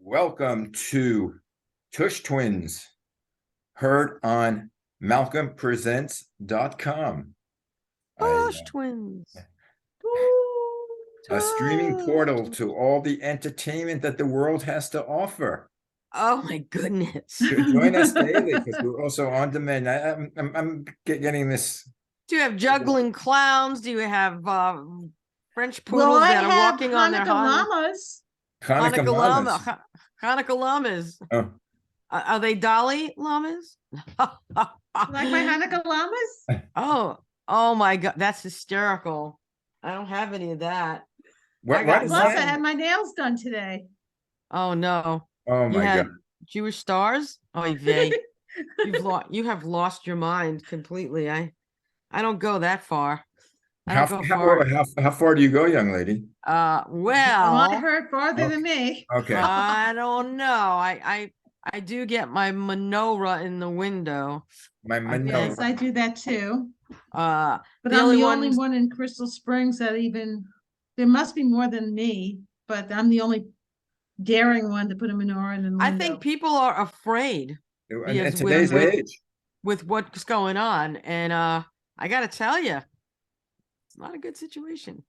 Welcome to Tush Twins, heard on malcolmpresents.com. Tush Twins. A streaming portal to all the entertainment that the world has to offer. Oh my goodness. Join us daily because we're also on demand. I'm getting this. Do you have juggling clowns? Do you have French poodles that are walking on their llamas? Hanukkah llamas. Hanukkah llamas. Oh. Are they Dolly llamas? Like my Hanukkah llamas? Oh my God. That's hysterical. I don't have any of that. Plus, I had my nails done today. Oh no. Oh my God. Jewish stars? Oh, vey. You have lost your mind completely. I don't go that far. How far do you go, young lady? Well, I heard farther than me. Okay. I don't know. I do get my menorah in the window. My menorah. Yes, I do that too. But I'm the only one in Crystal Springs that there must be more than me, but I'm the only daring one to put a menorah in the window. I think people are afraid in today's age with what's going on, and I gotta tell you, it's not a good situation.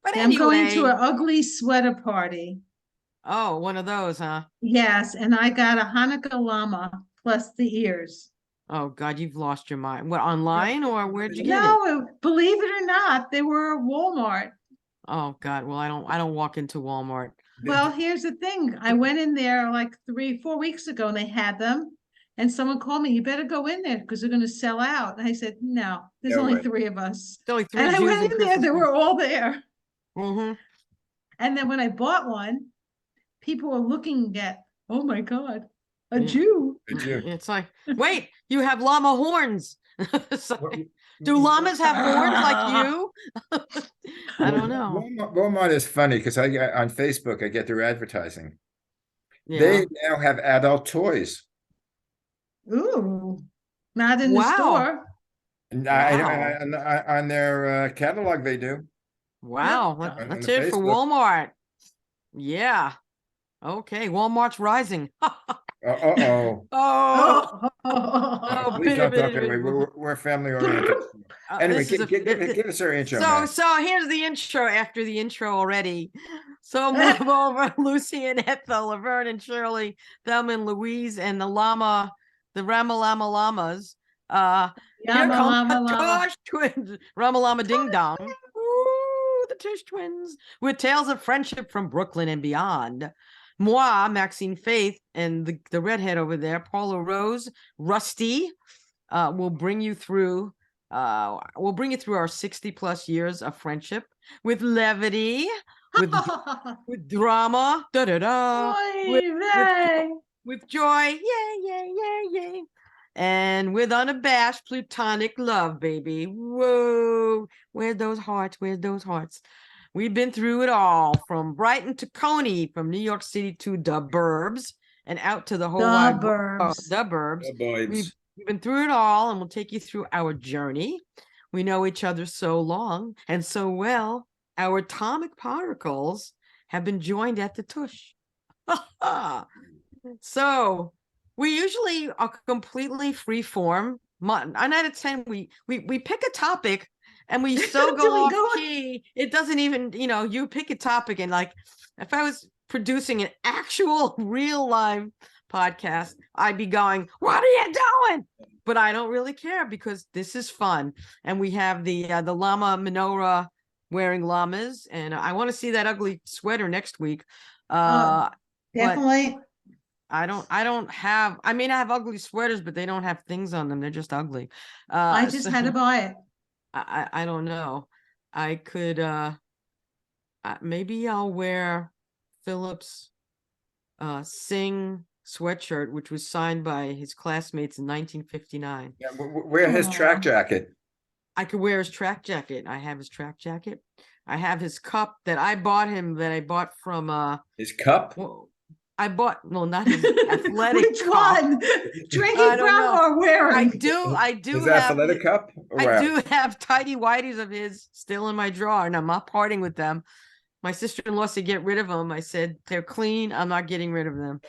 But I'm going to an ugly sweater party. Oh, one of those, huh? Yes, and I got a Hanukkah llama plus the ears. Oh God, you've lost your mind. What, online or where'd you get it? No, believe it or not, they were at Walmart. Oh God, well I don't walk into Walmart. Well, here's the thing. I went in there like 3-4 weeks ago and they had them. And someone called me, you better go in there because they're going to sell out. And I said, no, there's only 3 of us. Only 3 and I went in there, they were all there. Mm-hmm. And then when I bought one, people were looking at, oh my God, a Jew. It's like, wait, you have llama horns. Do llamas have horns like you? I don't know. Walmart is funny because on Facebook, I get their advertising. Yeah. They now have adult toys. Ooh, not in the store. On their catalog, they do. Wow, let's hear it for Walmart. Yeah. Okay, Walmart's rising. Oh, please don't talk that way. We're family oriented. Anyway, give us our intro. So here's the intro after the intro already. So move over Lucy and Ethel, Laverne and Shirley, Thelma and Louise, and the Ramalama llamas. Here come the Tush Twins. Ramalama Ding Dong. Ooh, the Tush Twins. With tales of friendship from Brooklyn and beyond. Moi, Maxine Faith, and the redhead over there, Paula Rose, Rusty, will bring you through our 60+ years of friendship with levity, with drama, with joy, yay, and with unabashed plutonic love, baby. Whoa, where's those hearts? We've been through it all, from Brighton to Coney, from New York City to the burbs, and out to the whole wide world. The burbs. We've been through it all, and we'll take you through our journey. We know each other so long and so well. Our atomic particles have been joined at the tush. So we usually are completely free form. 9 out of 10, we pick a topic. And we so go off key, it doesn't even, you pick a topic and like, if I was producing an actual real live podcast, I'd be going, what are you doing? But I don't really care because this is fun. And we have the llama menorah wearing llamas. And I want to see that ugly sweater next week. Definitely. I have ugly sweaters, but they don't have things on them. They're just ugly. I just had to buy it. I don't know. I could maybe I'll wear Philip's Sing sweatshirt, which was signed by his classmates in 1959. Yeah, wear his track jacket. I could wear his track jacket. I have his track jacket. I have his cup that I bought him, that I bought from his cup. Well, I bought not his athletic Which cup. one? Drinking from or wearing? I do His have athletic cup? I do have tidy whities of his still in my drawer, and I'm not parting with them. My sister-in-law said get rid of them. I said they're clean. I'm not getting rid of them.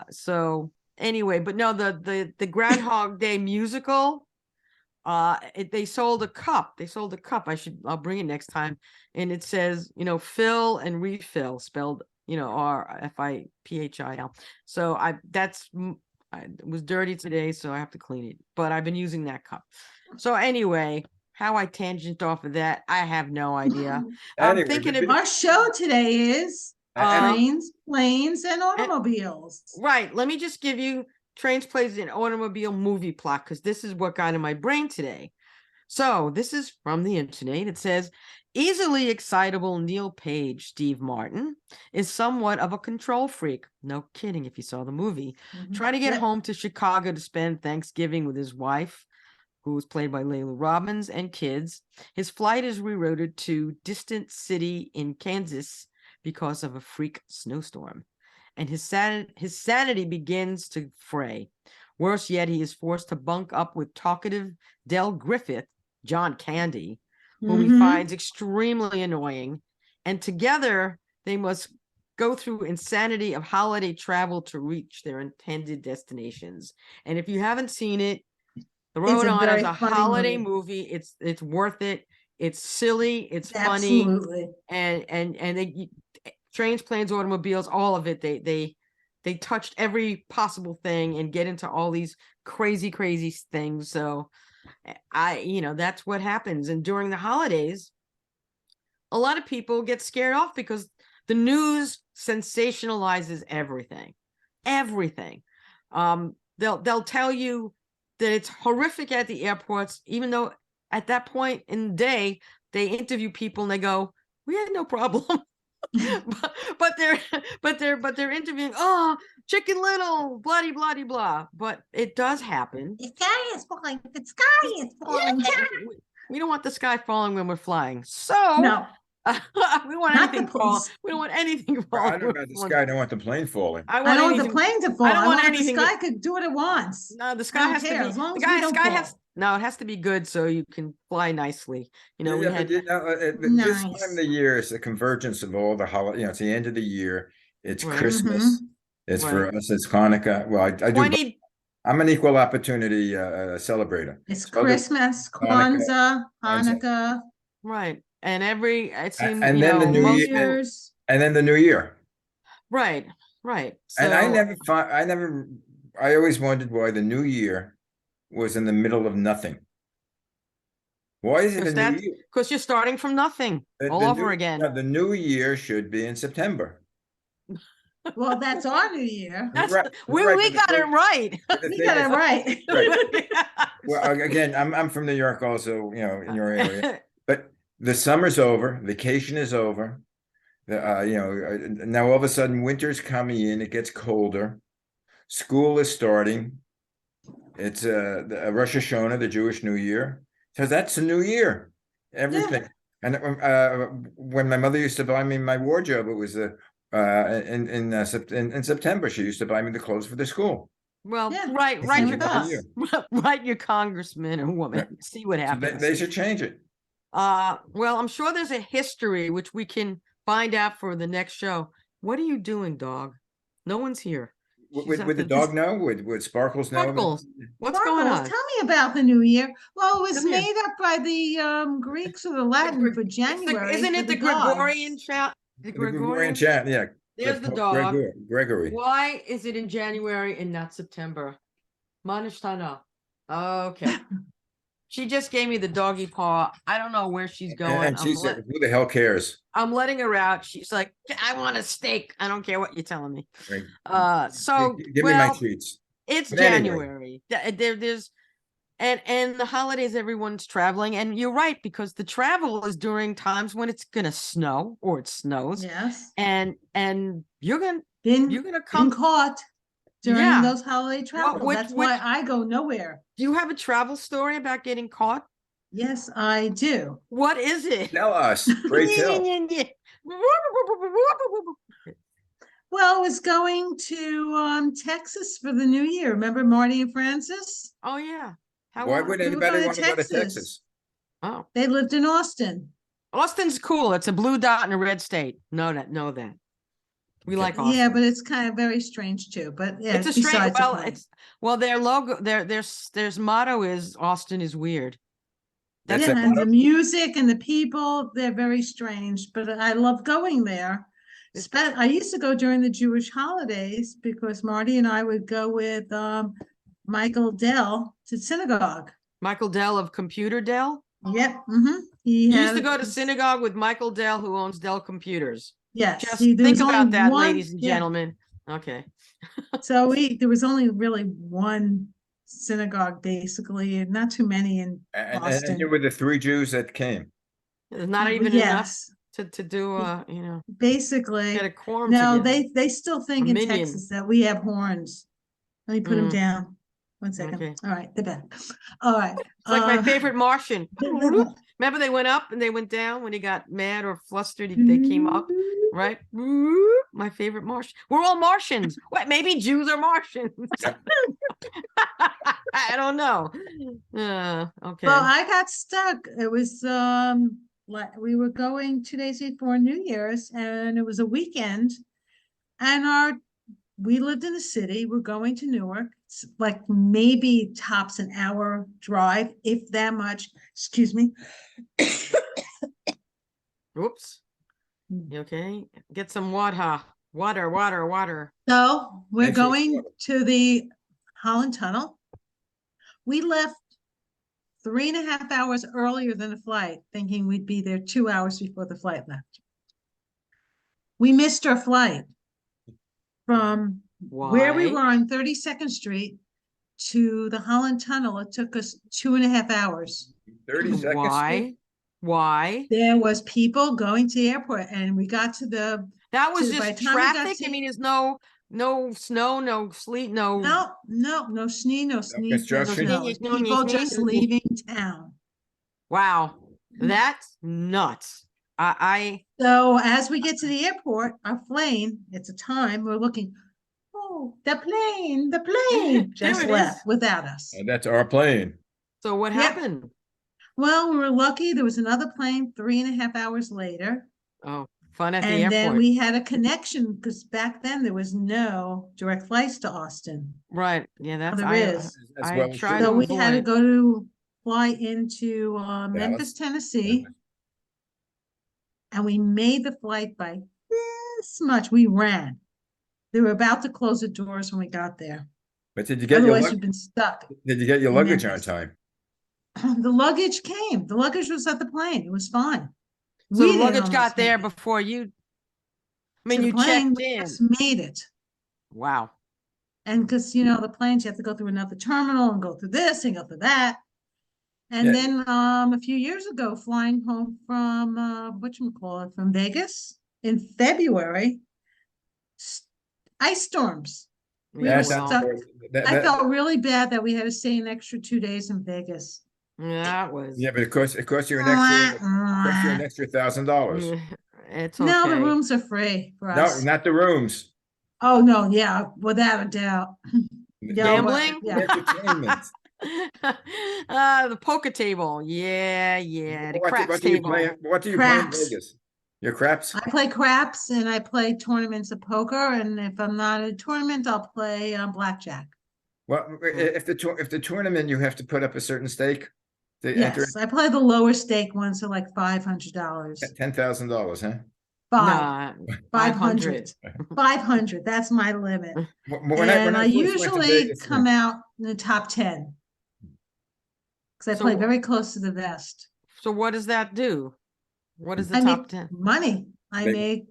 So anyway, but no, the Groundhog Day musical. They sold a cup. I'll bring it next time. And it says, fill and refill, spelled, RFIPHIL. So it was dirty today, so I have to clean it. But I've been using that cup. So anyway, how I tangent off of that, I have no idea. I'm Anyway, thinking Our show today is and- trains, planes, and automobiles. Right. Let me just give you Trains, Planes, and Automobile movie plot, because this is what got in my brain today. So this is from the internet. It says, easily excitable Neil Page, Steve Martin, is somewhat of a control freak. No kidding if you saw the movie. Trying to get Yep. home to Chicago to spend Thanksgiving with his wife, who was played by Layla Robbins, and kids. His flight is rerouted to distant city in Kansas because of a freak snowstorm. And his sanity begins to fray. Worse yet, he is forced to bunk up with talkative Del Griffith, John Candy, whom he finds extremely annoying. And together, they must go through insanity of holiday travel to reach their intended destinations. And if you haven't seen it, throw It's it a on as very a funny holiday movie. movie. It's worth it. It's silly. It's funny. Absolutely. And they Trains, Planes, Automobiles, all of it. They touched every possible thing and get into all these crazy things. So that's what happens. And during the holidays, a lot of people get scared off because the news sensationalizes everything. They'll tell you that it's horrific at the airports, even though at that point in the day they interview people and they go, we had no problem. but they're interviewing, Chicken Little, bloody blah. But it does happen. The sky is falling. The sky is falling. We don't want the sky falling when we're flying. So No, we want Not the anything fall. police. We don't want anything Well, I falling. don't know about the sky. I don't want the plane falling. I I want don't want the anything. plane to fall. I don't want the anything sky could do what it wants. No, the I sky don't has to care, be. as long The as we guy, don't sky fall. has. No, it has to be good so you can fly nicely. We Yeah, had. but this Nice. time of the year is the convergence of all the holiday. It's the end of the year. It's Right. Christmas. It's for us. It's Hanukkah. Well, I do. 20. I'm an equal opportunity celebrator. It's So there's Christmas, Hanukkah, Kwanzaa, Hanukkah, Right. And it seems, and then the New New Year, Year's. and then the New Year. Right. So And I always wondered why the New Year was in the middle of nothing. Why is it a New Year? because you're starting from nothing all The over new- again. no, the New Year should be in September. Well, that's our New Year. That's Right, we right, we but got it right. But the We thing got is- it right. Right. Well, again, I'm from New York also, in your area. But the summer's over, vacation is over. Now all of a sudden winter's coming in, it gets colder. School is starting. It's the Rosh Hashanah, the Jewish New Year. So that's a new year. Everything. And when my mother used to buy me my wardrobe, it was in September. She used to buy me the clothes for the school. Well, Yeah, write same your with us. write your congressman or woman. See what So happens. they should change it. Well, I'm sure there's a history which we can find out for the next show. What are you doing, dog? No one's here. She's at Would the dog know? Would Sparkles know? Sparkles. What's going Sparkles, on? tell me about the New Year. Well, it was Come here. made up by the Greeks or the Latin for January. Isn't for it the gods. Gregorian chant? The The Gregorian Gregorian. chant, yeah. There's the Pope dog. Gregory. Why is it in January and not September? Manishtana. Okay. She just gave me the doggy paw. I don't know where she's going. And she said, who the hell cares? I'm letting her out. She's like, I want a steak. I don't care what you're telling me. Right. So Give me my well, treats. it's But anyway. January. There's and the holidays, everyone's traveling, and you're right, because the travel is during times when it's gonna snow or it snows, Yes. and you're gonna Been come. caught during Yeah. those holiday travel. which- That's why I go nowhere. Do you have a travel story about getting caught? Yes, I do. What is it? Tell us. Pray tell. Well, I was going to Texas for the New Year. Remember Marty and Francis? Oh yeah. How Why are would you? we were anybody going want to to go to Texas. Texas? Oh, They lived in Austin. Austin's cool. It's a blue dot in a red state. Know that. We Okay. like Austin. Yeah, but it's kind of very strange too, but yeah, It's a strange, besides the well, point. their logo, their motto is Austin is weird. That's Yeah, a and motto? the music and the people, they're very strange, but I love going there. I used to go during the Jewish holidays because Marty and I would go with Michael Dell to synagogue. Michael Dell of Computer Dell. Yep. He You had used to go to this- synagogue with Michael Dell, who owns Dell Computers. Yes, Just there think was only about that, one- ladies and yeah. gentlemen. Okay. So there was only really one synagogue, basically, and not too many in And Boston. you were the 3 Jews that came. There's not even enough Yes, to do basically. get a quorum No, together. they still think A in minion. Texas that we have horns. Let me put them Mm. down. 1 second. Okay. All right, they're back. All right. It's like my favorite Martian. Remember they went up and they went down when he got mad or flustered, they came up, right? My favorite Martian. We're all Martians. What, maybe Jews are Martians. I don't know. Okay. Well, I got stuck. It was like we were going 2 days before New Year's, and it was a weekend, and we lived in the city. We're going to Newark. It's like maybe tops an hour drive, if that much. Excuse me. Oops. You okay? Get some water. Water. So we're Make sure it's going water. to the Holland Tunnel. We left 3.5 hours earlier than the flight, thinking we'd be there 2 hours before the flight left. We missed our flight from where we Why? were on 32nd Street to the Holland Tunnel. It took us 2.5 hours. 32nd Street. Why? There was people going to the airport, and we got to the That was by just the time we got traffic. I to- mean, there's no snow, no sleet, no. no sneeze, no construction? snow. It's people just leaving town. Wow, that's nuts. So as we get to the airport, our plane, it's a time, we're looking, oh, the plane just There it left is. without us. That's our plane. So what Yep. happened? Well, we were lucky. There was another plane 3.5 hours later. Oh, fun at the And then airport. we had a connection because back then there was no direct flights to Austin. Right. Yeah, that's There I is. As I well as tried you. So to we had to avoid. fly into Memphis, Dallas. Tennessee. And we made the flight by this much. We ran. They were about to close the doors when we got there. But did you get your Otherwise, you've been stuck. in luggage on Memphis. time? The luggage came. The luggage was at the plane. It was fine. So We the didn't luggage almost got there make it. before you. I To mean, the you plane, checked we in. just made it. Wow. And because, the planes, you have to go through another terminal and go through this and go through that. And Yeah. then a few years ago, flying home from, whatchamacallit, from Vegas in February, ice storms. We Yeah, were well, stuck. That- I that- felt really bad that we had to stay an extra 2 days in Vegas. that was. Yeah, but it cost you an extra $1,000. It's No, the okay. rooms are free for No, us. not the rooms. Oh, no, yeah, without a doubt. Yeah, but- Gambling? yeah. Entertainment. The poker table. Yeah. The What craps do you table. play? What do you play in Craps. Vegas? Your craps? I play craps and I play tournaments of poker. And if I'm not in a tournament, I'll play blackjack. Well, if the tournament you have to put up a certain stake to enter Yes, I play the lower stake ones, so like $500. $10,000, huh? Five, Nah, 500, 500. That's my limit. When And I first went to usually Vegas, come out in the top 10. Because I So- play very close to the vest. So what does that do? What is the I top make 10? money. I Make- make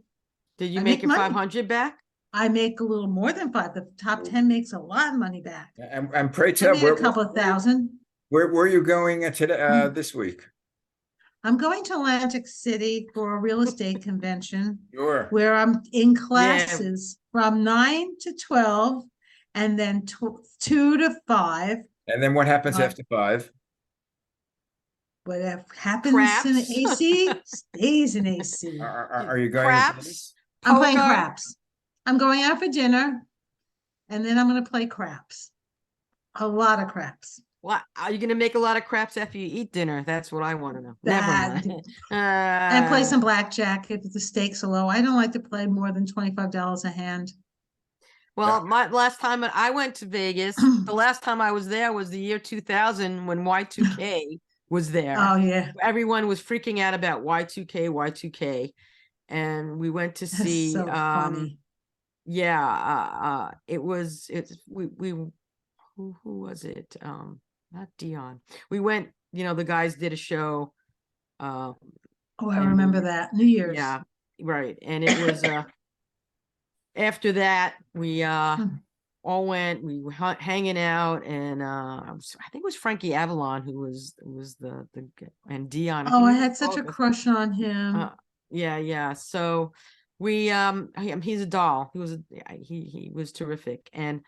Did you I make make your money. 500 back? I make a little more than 5. The top 10 makes a lot of money back. and pray I tell, made a couple of thousand. where are you going today, this week? I'm going to Atlantic City for a real estate convention Sure. where I'm in classes from 9 to 12 and then 2 to 5. And then what happens Uh, after 5? Whatever happens in Craps. AC stays in AC. Are you going? Craps? I'm playing Poker? craps. I'm going out for dinner and then I'm going to play craps. A lot of craps. What are you gonna make a lot of craps after you eat dinner? That's what I want to know. Never That- mind. And play some blackjack if the stakes are low. I don't like to play more than $25 a hand. Well, my last time I went to Vegas, the last time I was there was the year 2000 when Y2K was there. Oh, yeah. Everyone was freaking out about Y2K, Y2K. And we went to That's see so funny. we who was it? Not Dion. We went, the guys did a show. Oh, I and remember that. New Year's. Yeah, right. And it was after that we all went, we were hanging out, and I think it was Frankie Avalon who was the and Dion. Oh, I think he had was such a both. crush on him. Yeah. So we he's a doll. He was terrific. And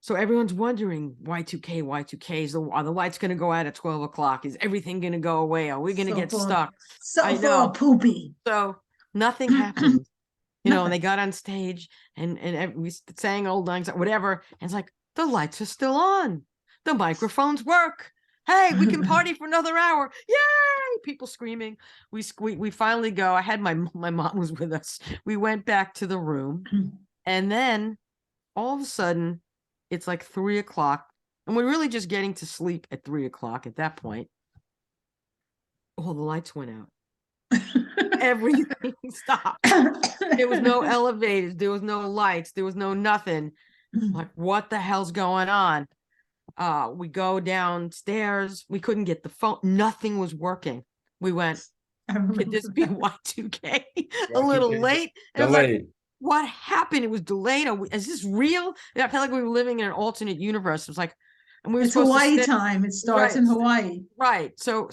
so everyone's wondering, Y2K, are the lights going to go out at 12 o'clock? Is everything going to go away? Are we going to So get full of- stuck? So I full know. of poopy. So nothing happened. And Nothing. they got on stage and we sang old songs, whatever. And it's like, the lights are still on. The microphones work. Hey, we can party for another hour. Yay! People screaming. We finally go. I had my mom was with us. We went back to the room. And then all of a sudden, it's like 3 o'clock. And we're really just getting to sleep at 3 o'clock at that point. Oh, the lights went out. Everything stopped. There was no elevators. There was no lights. There was no nothing. Like, what the hell's going on? We go downstairs. We couldn't get the phone. Nothing was working. We went, could this be Y2K? A little Y2K late. And it was like, Delayed. what happened? It was delayed. Is this real? I felt like we were living in an alternate universe. It was like, and we were It's supposed Hawaii to sit, time. It starts in Right. Hawaii. right. So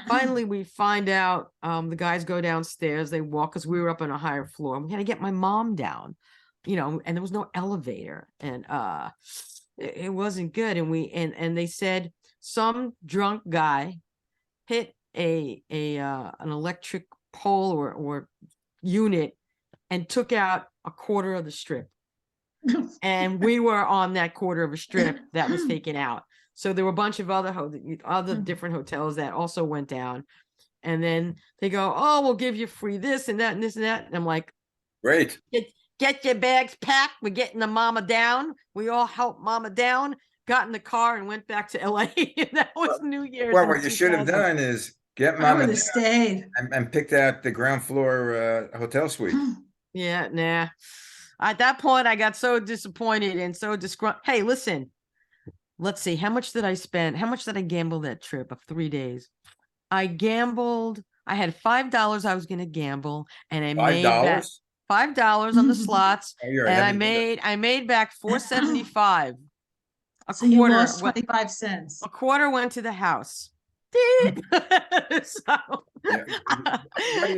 finally we find out, the guys go downstairs, they walk, because we were up on a higher floor. We had to get my mom down, and there was no elevator, and it wasn't good. And and they said some drunk guy hit an electric pole or unit and took out a quarter of the strip. And we were on that quarter of a strip that was taken out. So there were a bunch of other different hotels that also went down. And then they go, oh, we'll give you free this and that and this and that. And I'm like, Great. get your bags packed. We're getting the mama down. We all helped mama down, got in the car and went back to LA. That was New Year's. Well, in what you should have 2000. done is get I mama would down have stayed. and picked out the ground floor hotel suite. Yeah, nah. At that point, I got so disappointed and so disgruntled. Hey, listen, let's see. How much did I spend? How much did I gamble that trip of 3 days? I gambled. I had $5 I was going to gamble, and I made back $5? $5 on the slots, Oh, you're a and heavy I made back $4.75. So you lost 25 cents. A quarter went to the house. So, Yeah.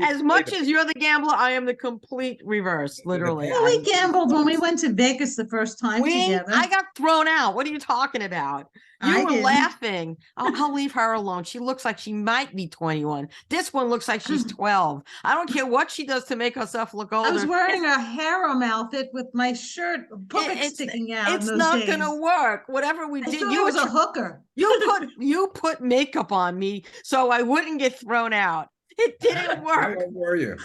as much as you're the gambler, I am the complete reverse, literally. Well, we gambled when we went to Vegas the first time together. I got thrown out. What are you talking about? You I were didn't. laughing. I'll leave her alone. She looks like she might be 21. This one looks like she's 12. I don't care what she does to make herself look older. I was wearing a harem outfit with my shirt puppet sticking out. It's in those not days. gonna work. Whatever we I did, thought I was a hooker. you put makeup on me so I wouldn't get thrown out. It didn't How work. old were you?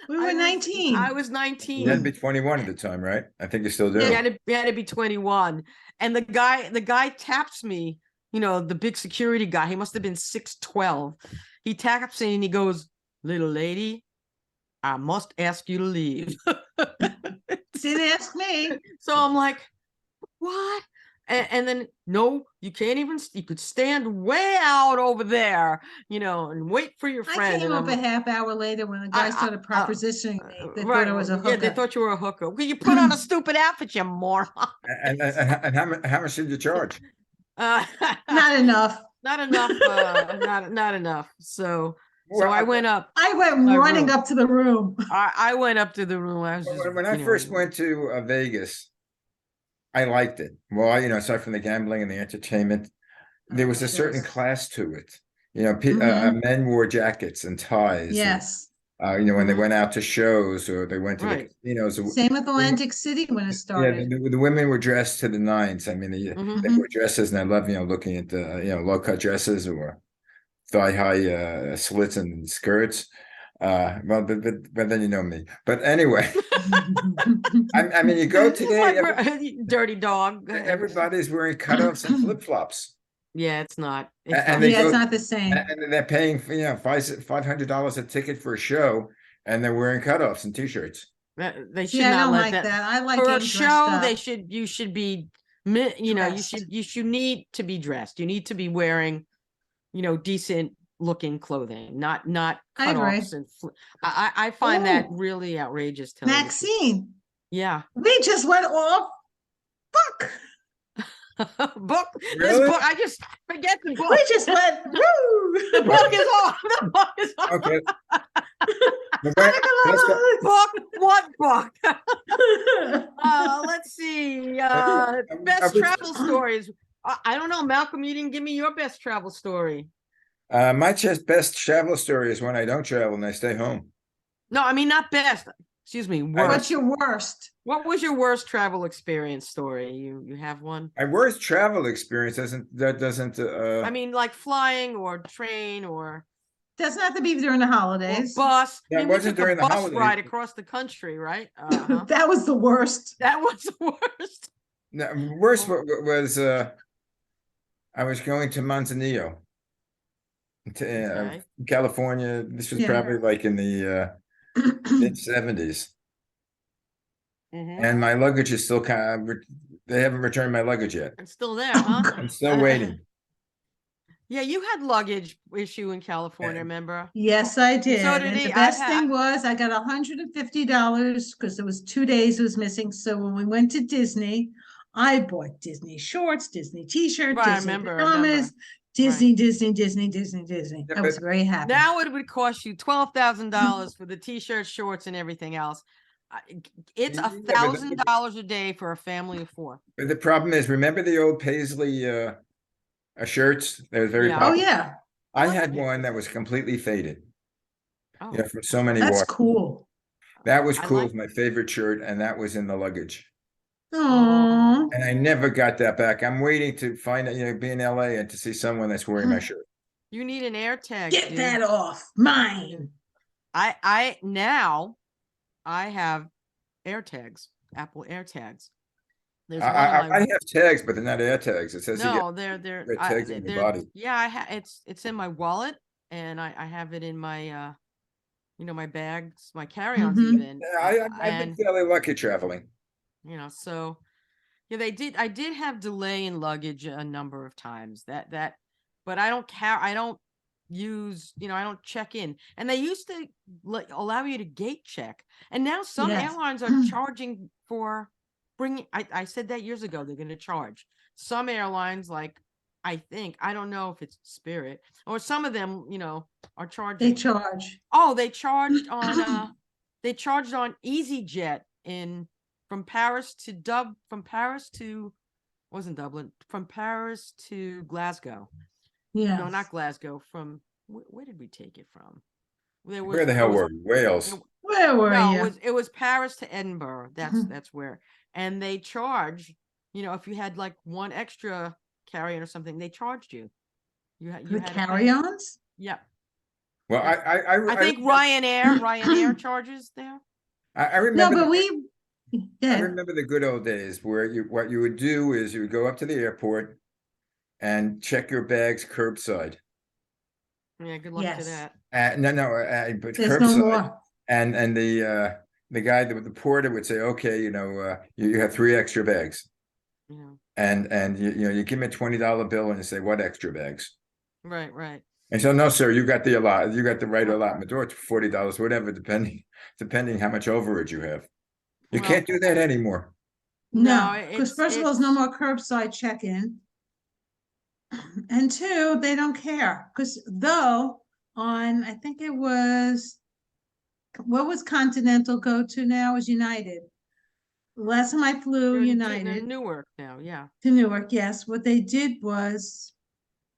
We were 19. I was You 19. had to be 21 at the time, right? I think you still do. You had to be 21. And the guy taps me, the big security guy. He must have been 6'12". He taps me and he goes, "Little lady, I must ask you to leave." Didn't ask me. So I'm like, what? And then, no, you can't even, you could stand way out over there, and wait for your friend. I came up a half hour later when the guy started propositioning me. They thought I was a hooker. Yeah, they thought you were a hooker. Well, you put on a stupid outfit, you moron. And how much did you charge? Not enough. Not enough. Not enough. So Well, I went up. I went My running room. up to the room. I went up to the room. I was just, When I first went to Vegas, I liked it. Well, aside from the gambling and the entertainment, there was a certain Yes. class to it. Mhm. Men wore jackets and ties. Yes. when they Mhm. went out to shows or they went to the Right. casinos. Same with Atlantic City when it Yeah, started. the women were dressed to the nines. I mean, they Mhm. wore dresses, and I love, looking at the, low cut dresses or thigh high slits and skirts. Well, but then you know me. But anyway, I mean, you go today, Dirty dog. Go ahead. everybody's wearing cutoffs and flip flops, Yeah, it's not. It's and not. they Yeah, it's go, not the same. and they're paying for, $500 a ticket for a show, and they're wearing cutoffs and t-shirts. They See, should I not don't let like that. that. I like For a getting dressed show, up. you should be, you Dressed. you need to be dressed. You need to be wearing, decent looking clothing, not I agree. cutoffs and I find that Oh, really outrageous. Tell you the truth. Maxine, Yeah. we just went off. Fuck. Book. This Really? book. I just forget the book. We just went. The Woo. book is on. The book is on. Okay. Let's go. Book. What book? Let's see. Best travel stories. I don't know, Malcolm. You didn't give me your best travel story. My best travel story is when I don't travel and I stay home. No, I mean not best. Excuse me. What's Worst. your worst? What was your worst travel experience story? You have one? My worst travel experience doesn't. I mean, like flying or train or Doesn't have to be during the holidays. bus. I That mean, we wasn't took a during the bus holidays. ride across the country, right? Uh-huh. That was the worst. That was the worst. No, worst was I was going to Manzanillo, to Okay. California. This was Yeah. probably like in the mid-70s, Mhm. and my luggage is still they haven't returned my luggage yet. It's still there, huh? I'm still waiting. Yeah, you had luggage issue in California, remember? Yes, I did. so did And he. the I've best had- thing was I got $150 because it was 2 days it was missing. So when we went to Disney, I bought Disney shorts, Disney t-shirt, Right, I Disney remember. pajamas, Disney, Disney, Disney, Disney, Disney. Yeah, I was but- very happy. Now it would cost you $12,000 for the t-shirts, shorts, and everything else. It's Yeah, but $1,000 a day for a family of four. But the problem is, remember the old Paisley shirts? They were very Yeah. Oh, popular. yeah. I had one that was completely faded. Oh, From so many That's washes. cool. That was I cool. like- It's my favorite shirt, and that was in the luggage. Oh, And I never got that back. I'm waiting to find it, be in LA and to see someone that's wearing my shirt. you need an air tag. get dude. that off mine. Now I have air tags, Apple air tags. There's one I on my have tags, but they're not air tags. It says you no, they're get tags in your body. yeah, it's in my wallet and I have it in my my bags, my carry-ons Mhm. even. Yeah, I've been And fairly lucky traveling. so yeah, I did have delay in luggage a number of times. But I don't use, I don't check in. And they used to allow you to gate check. And now some Yes. airlines are charging for bringing, I said that years ago, they're going to charge. Some airlines, like, I don't know if it's Spirit or some of them, are charging. They charge. Oh, they charged on EasyJet from Paris to wasn't Dublin, from Paris to Glasgow. Yeah. No, not Glasgow. From where did we take it from? Where the hell were we? Wales. Where were No, you? it was Paris to Edinburgh. That's where. And they charge, if you had like one extra carry-on or something, they charged you. You had The to pay. carry-ons? Yep. Well, I think Ryanair charges there. I No, remember. but I yeah. remember the good old days where what you would do is you would go up to the airport and check your bags curbside. Yeah, good luck to Yes. that. No, but There's no curbside. more. And the guy, the porter would say, okay, you have 3 extra bags. Yeah. And you give me a $20 bill and you say, what extra bags? Right. And so, no, sir, you got the right allotment, or it's $40, whatever, depending how much overage you have. You Well, can't do that anymore. No, No, because first of all, there's no more curbside check-in. And 2, they don't care. Because I think it was, what was Continental go to now is United. Last time I flew you're in United Newark now, yeah. to Newark, yes, what they did was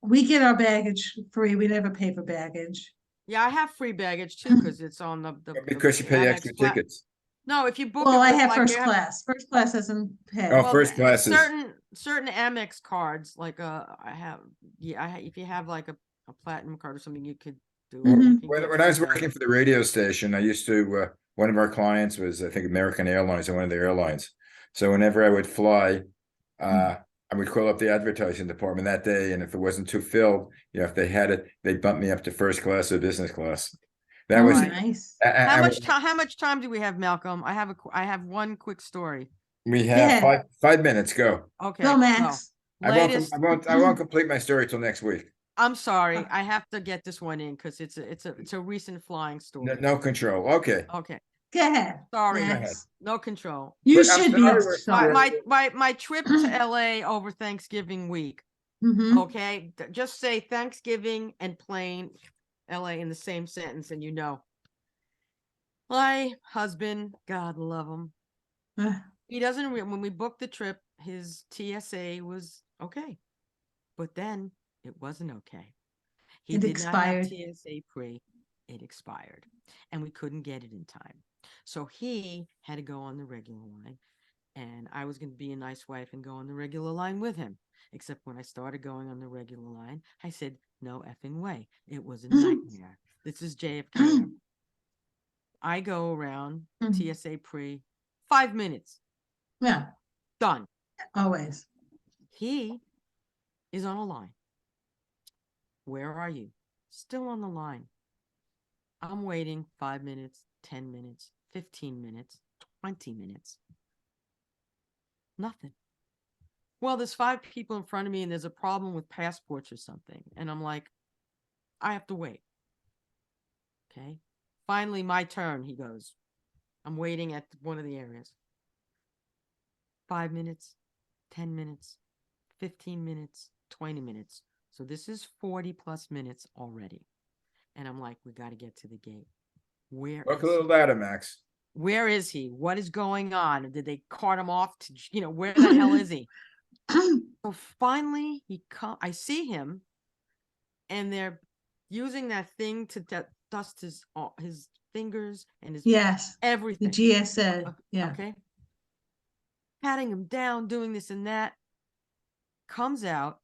we get our baggage free. We never pay for baggage. Yeah, I have free baggage too, because it's on the Because you pay Amex extra flat. tickets. No, if you book Well, it I with have like first class. First class doesn't pay. Oh, first classes. certain Amex cards, like if you have like a platinum card or something, you could do it. Mhm. You can get When I was free working baggage. for the radio station, I used to, one of our clients was, I think, American Airlines, or one of the airlines. So whenever I would fly, I would call up the advertising department that day, and if it wasn't too filled, if they had it, they'd bump me up to first class or business class. That Oh, was Right. nice. How much time do we have, Malcolm? I have one quick story. We Go have ahead. 5 minutes. Go. Okay, Go, go. Max. Latest. I won't complete my story till next week. I'm sorry, I have to get this one in because it's a recent flying story. No control. Okay. Okay, Go ahead. sorry, Max. no control. You But I'm should be. sorry, My trip to LA over Thanksgiving week. Mhm. Okay, just say Thanksgiving and plain LA in the same sentence, and my husband, God love him, he doesn't when we booked the trip, his TSA was okay, but then it wasn't okay. He It did not have expired. TSA pre. It expired, and we couldn't get it in time. So he had to go on the regular line, and I was going to be a nice wife and go on the regular line with him. Except when I started going on the regular line, I said, no effing way. It was a nightmare. This is JFK. I go around TSA pre, 5 minutes, Yeah, done. always. He is on a line. Where are you? Still on the line. I'm waiting 5 minutes, 10 minutes, 15 minutes, 20 minutes. Nothing. Well, there's 5 people in front of me and there's a problem with passports or something. And I'm like, I have to wait. Okay. Finally, my turn, he goes. I'm waiting at one of the areas. 5 minutes, 10 minutes, 15 minutes, 20 minutes. So this is 40 plus minutes already. And I'm like, we got to get to the gate. Where Talk a is little louder, Max. Where is he? What is going on? Did they cart him off to, where the hell is he? So finally I see him, and they're using that thing to dust his fingers and his Yes, the everything. GSA. Yeah. Okay. Patting him down, doing this and that. Comes out.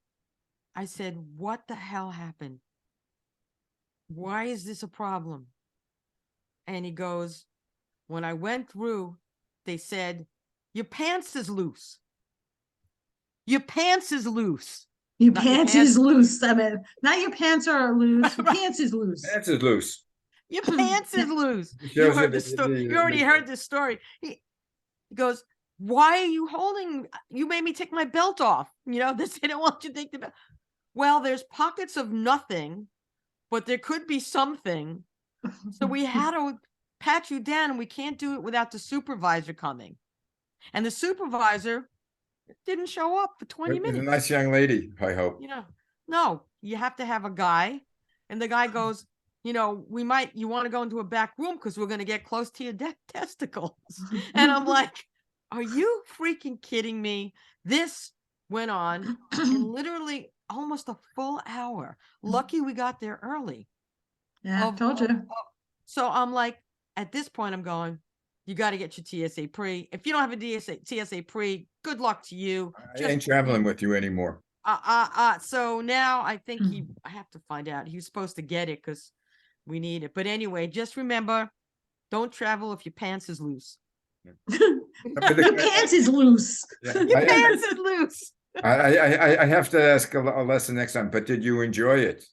I said, what the hell happened? Why is this a problem? And he goes, when I went through, they said, your pants is loose. Your pants is loose. Your Not your pants pants. is loose. I mean, not your pants are loose. Your Right. pants is loose. Pants is loose. Your pants is loose. It You shows heard you this story. the- You already heard this story. He goes, why are you holding? You made me take my belt off. They didn't want you to take the belt. Well, there's pockets of nothing, but there could be something. So we had to pat you down, and we can't do it without the supervisor coming. And the supervisor didn't show up for 20 It was minutes. a nice young lady, I hope. No, you have to have a guy. And the guy goes, you want to go into a back room because we're going to get close to your testicles. And I'm like, are you freaking kidding me? This went on in literally almost a full hour. Lucky we got there early. Yeah, told you. So I'm like, at this point, I'm going, you got to get your TSA pre. If you don't have a TSA pre, good luck to you. I ain't traveling with you anymore. So now I think I have to find out. He was supposed to get it because we need it. But anyway, just remember, don't travel if your pants is loose. Your pants is loose. Yeah, Your pants is loose. I have to ask a lesson next time, but did you enjoy it?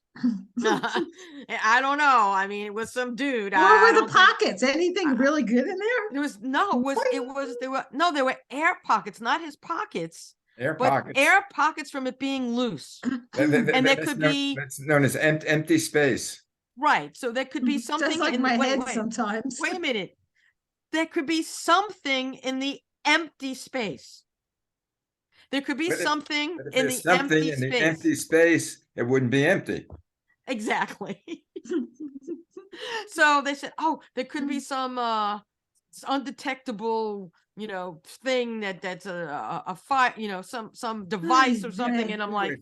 I don't know. I mean, it was some dude. What were the pockets? Anything really good in there? There were air pockets, not his pockets. Air But pockets. air pockets from it being loose. And there could be that's known as empty space. Right. So there could be something Just like in my head wait, sometimes. Wait a minute. There could be something in the empty space. There could be something in the empty space. Empty space, it wouldn't be empty. Exactly. So they said, oh, there could be some undetectable, thing that's a fire, some device or something. And I'm like,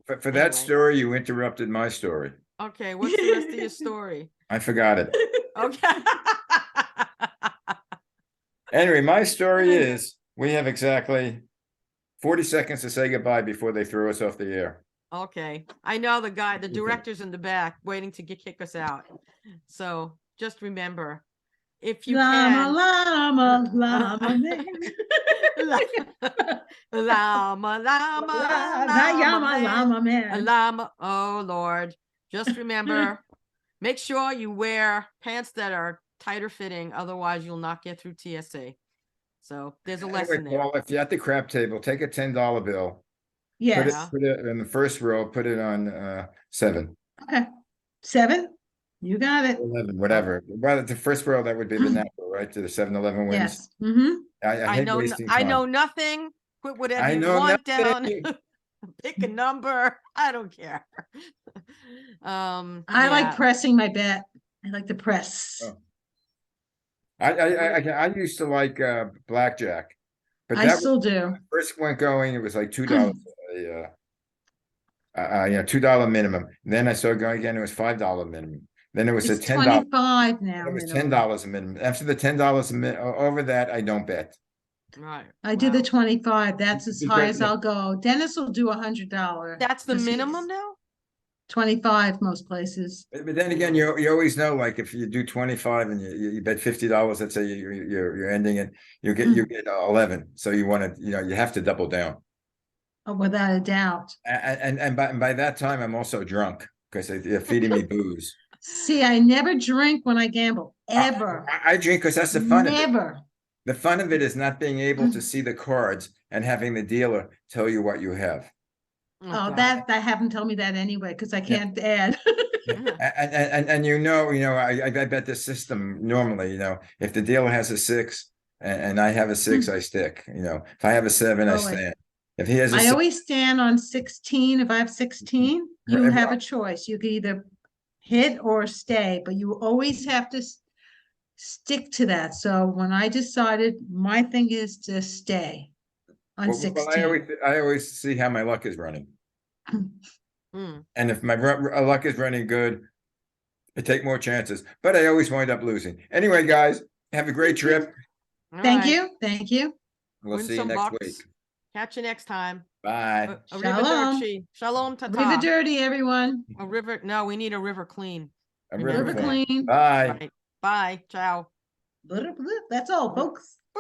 For that Anyway. story, you interrupted my story. Okay, what's the rest of your story? I forgot it. Okay. Anyway, my story is we have exactly 40 seconds to say goodbye before they throw us off the air. Okay, I know the guy, the you think? director's in the back waiting to kick us out. So just remember, if you Llama, can, llama, llama man. llama, llama, That llama llama, man, llama a man. llama. Oh Lord, just remember, make sure you wear pants that are tighter fitting, otherwise you'll not get through TSA. So there's a Anyway, lesson there. Paul, if you're at the crap table, take a $10 bill, Yes. put it in the first row, put it on 7, Okay. 7. You got it. 11, whatever. Well, the first row, that would be the natural, right? To the 7-Eleven wins. Yes. Mm-hmm. I I hate know, wasting I time. know nothing. Put whatever I you know want down. nothing. Pick a number. I don't care. I yeah. like pressing my bet. I like to press. Oh. I used to like blackjack, but I that was still do. first went going. It was like $2 $2 minimum. And then I started going again. It was $5 minimum. Then it was It's a $10. 25 now. It was minimum. $10 a minimum. After the $10 a minute, over that, I don't bet. Right. I did the Wow. 25. That's as high as Because- I'll go. Dennis will do $100. That's the 'cause he's minimum now? 25 most places. But then again, you always know, like if you do 25 and you bet $50, let's say you're ending it, you get 11. So you want to, you have to double down. Oh, without a doubt. And by that time, I'm also drunk because they're feeding me booze. See, I never drink when I gamble. Ever. I drink because that's the fun of it. Never. The fun of it is not being able to see the cards and having the dealer tell you what you have. Oh, God. that haven't told me that anyway, because I can't add. And I bet the system normally, if the dealer has a 6 and I have a 6, I stick. If I have a 7, I Oh, stand. If he has a I 6, always stand on 16. If I have 16, you Right, have well- a choice. You can either hit or stay, but you always have to stick to that. So when I decided, my thing is to stay on well, 16. I always see how my luck is running. Hmm. And if my luck is running good, I take more chances, but I always wind up losing. Anyway, guys, have a great trip. All Thank right. you. Thank you. We'll Win see you some next bucks. week. Catch you next time. Bye. Shalom. Arrivederci. Shalom River tata. dirty, everyone. A river. No, we need a river clean. A Remember river River that. clean. Bye. Right. Bye. Ciao. That's all, folks.